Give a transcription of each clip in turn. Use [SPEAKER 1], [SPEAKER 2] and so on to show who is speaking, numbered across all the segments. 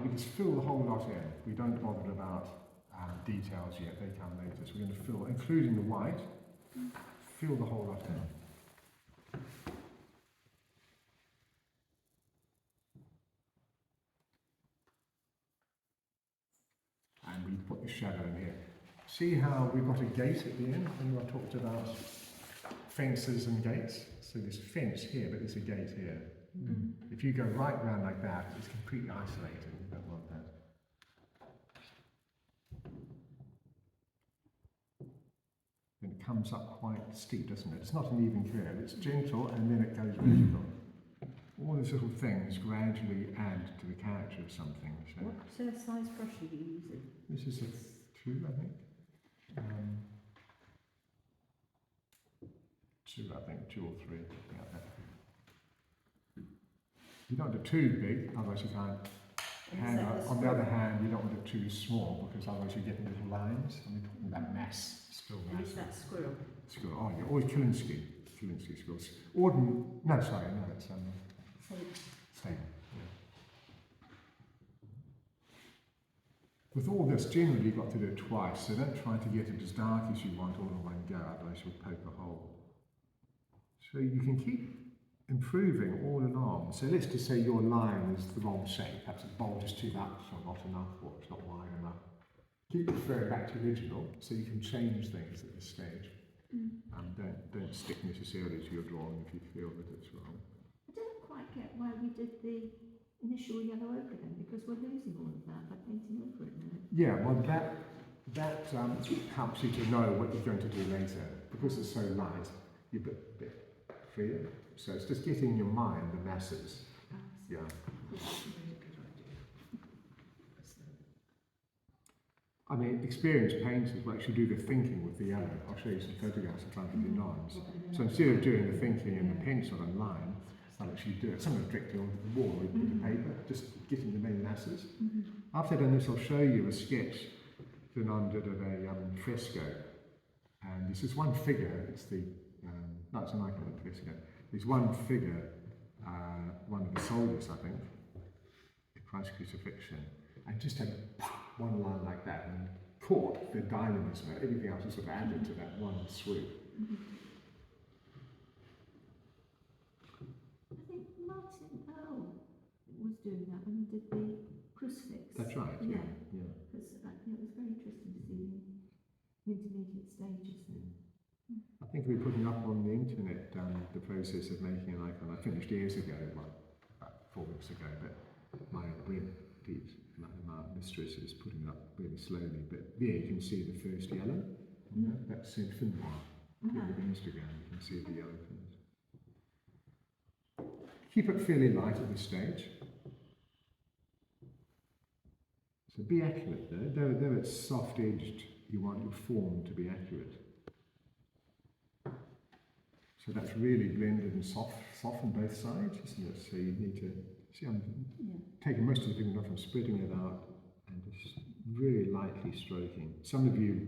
[SPEAKER 1] we just fill the whole lot in. We don't bother about details yet, they come later. So we're going to fill, including the white, fill the whole lot in. And we put the shadow in here. See how we've got a gate at the end when I talked about fences and gates? So there's a fence here, but there's a gate here. If you go right round like that, it's completely isolated. You don't want that. And it comes up quite steep, doesn't it? It's not an even curve. It's gentle, and then it goes vertical. All these little things gradually add to the character of something. So
[SPEAKER 2] what size brush are you using?
[SPEAKER 1] this is a 2, I think. 2, I think, 2 or 3. Yeah. You don't want it too big, otherwise you can't. On the other hand, you don't want it too small because otherwise you get little lines. And we're talking about mass, still mass.
[SPEAKER 2] Is that squirrel?
[SPEAKER 1] Squirrel. Oh, yeah, always Kilinsky squirrels. No, it's Sable. Yeah. With all this, generally you've got to do it twice, so don't try to get it as dark as you want all in one go, otherwise you'll poke a hole. So you can keep improving all along. So let's just say your line is the wrong shape, perhaps the bulge is too much or not enough, or it's not wide enough. Keep referring back to the original, so you can change things at this stage. Don't stick necessarily to your drawing if you feel that it's wrong.
[SPEAKER 2] I don't quite get why we did the initial yellow ochre then, because we're losing all of that by painting over it now.
[SPEAKER 1] Yeah, well that helps you to know what you're going to do later. Because it's so light, you're a bit freer. So it's just getting in your mind the masses. Yeah. I mean, experienced painters will actually do the thinking with the yellow. I'll show you some photographs of trying to do lines. So instead of doing the thinking in the pencil and line, I'll actually do it. Some of it directly onto the wall with the paper, just getting the main masses. After I've done this, I'll show you a sketch that I did of a fresco. And this is one figure. It's the no, it's an icon of fresco. There's one figure, one of the soldiers, I think, the Christ crucifixion, and just had one line like that and caught the dynamism. Everything else was sort of added to that one swoop.
[SPEAKER 2] I think Martin Earl was doing that when he did the crucifix.
[SPEAKER 1] That's right. Yeah.
[SPEAKER 2] Because it was very interesting to see the intermediate stages there.
[SPEAKER 1] I think we're putting up on the internet the process of making an icon. I finished years ago, about 4 weeks ago, but my mistress is putting it up really slowly. But there you can see the first yellow. That's in Finnoir. With Instagram, you can see the yellow things. Keep it fairly light at this stage. So be accurate though it's soft edged, you want your form to be accurate. So that's really blended and soften both sides, isn't it? So you need to see I'm taking most of the pigment off and spreading it out and just really lightly stroking. Some of you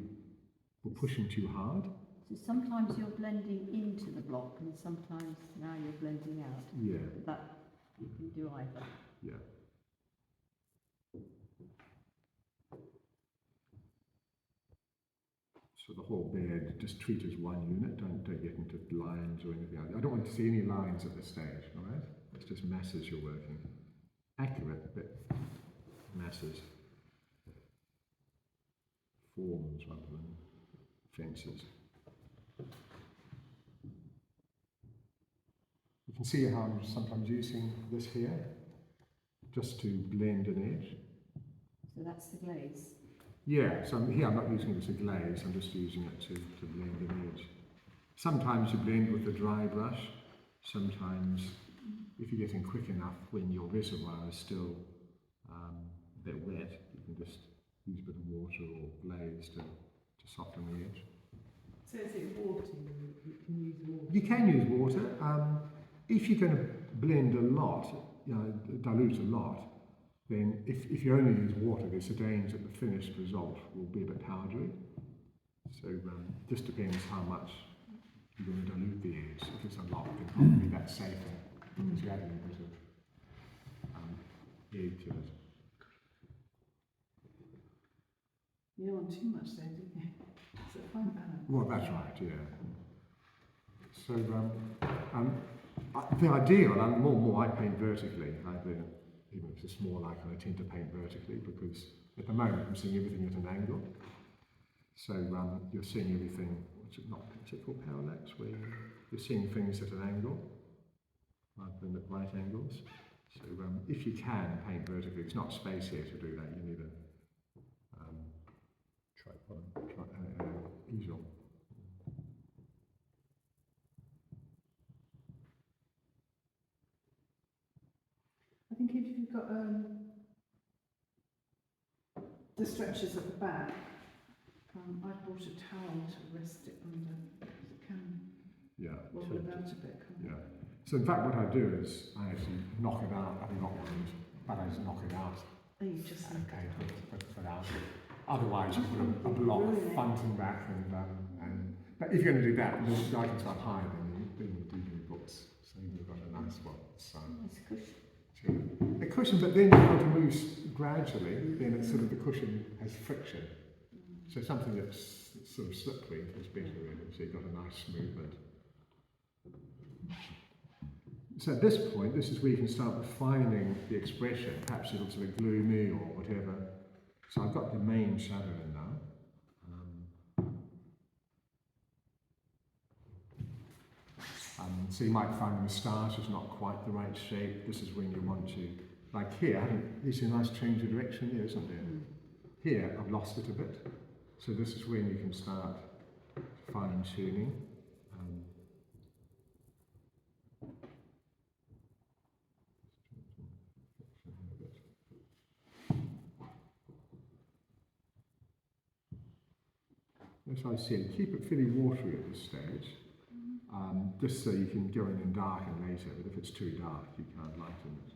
[SPEAKER 1] were pushing too hard.
[SPEAKER 2] So sometimes you're blending into the block and sometimes now you're blending out.
[SPEAKER 1] Yeah.
[SPEAKER 2] But that you can do either.
[SPEAKER 1] Yeah. So the whole bed, just treat as one unit, don't get into lines or anything else. I don't want to see any lines at this stage, all right? It's just masses you're working. Accurate, but masses. Forms rather than fences. You can see how I'm sometimes using this here, just to blend an edge.
[SPEAKER 2] So that's the glaze?
[SPEAKER 1] Yeah, so here I'm not using it as a glaze, I'm just using it to blend an edge. Sometimes you blend with a dry brush, sometimes if you're getting quick enough when your reservoir is still a bit wet, you can just use a bit of water or glaze to soften the edge.
[SPEAKER 3] So is it water? You can use water?
[SPEAKER 1] You can use water. If you're going to blend a lot, dilute a lot, then if you only use water, there's a danger that the finished result will be a bit powdery. So just depends how much you're going to dilute the edge. If it's a lot, then probably that's safer because you're adding a bit of egg to it.
[SPEAKER 3] want too much there, do you? So fine balance.
[SPEAKER 1] Well, that's right, yeah. So, the ideal, and more I paint vertically, even if it's small, I kind of tend to paint vertically because at the moment I'm seeing everything at an angle. So you're seeing everything, what's it called parallax, where you're seeing things at an angle rather than at right angles. So if you can paint vertically, it's not space here to do that, you need a easel.
[SPEAKER 3] I think if you've got the stretchers at the back, I brought a towel to rest it under because it can wobble about a bit.
[SPEAKER 1] Yeah. So in fact, what I do is I actually knock it out. I mean, not wood, but I just knock it out.
[SPEAKER 3] Oh, you just
[SPEAKER 1] Okay, put out. Otherwise, you put a block front and back, and but if you're going to do that, the items are higher than you do your books, so you've got a nice one. So
[SPEAKER 2] Nice cushion.
[SPEAKER 1] a cushion, but then you want to move gradually. Then it's sort of the cushion has friction, so something that's sort of slippery is better really. So you've got a nice movement. So at this point, this is where you can start refining the expression. Perhaps it looks a bit gloomy or whatever. So I've got the main shadow in now. So you might find the moustache is not quite the right shape. This is when you want to, like here, you see a nice change of direction here, isn't there? Here, I've lost it a bit. So this is when you can start fine tuning. As I said, keep it fairly watery at this stage, just so you can go in and darken later, but if it's too dark, you can't lighten it.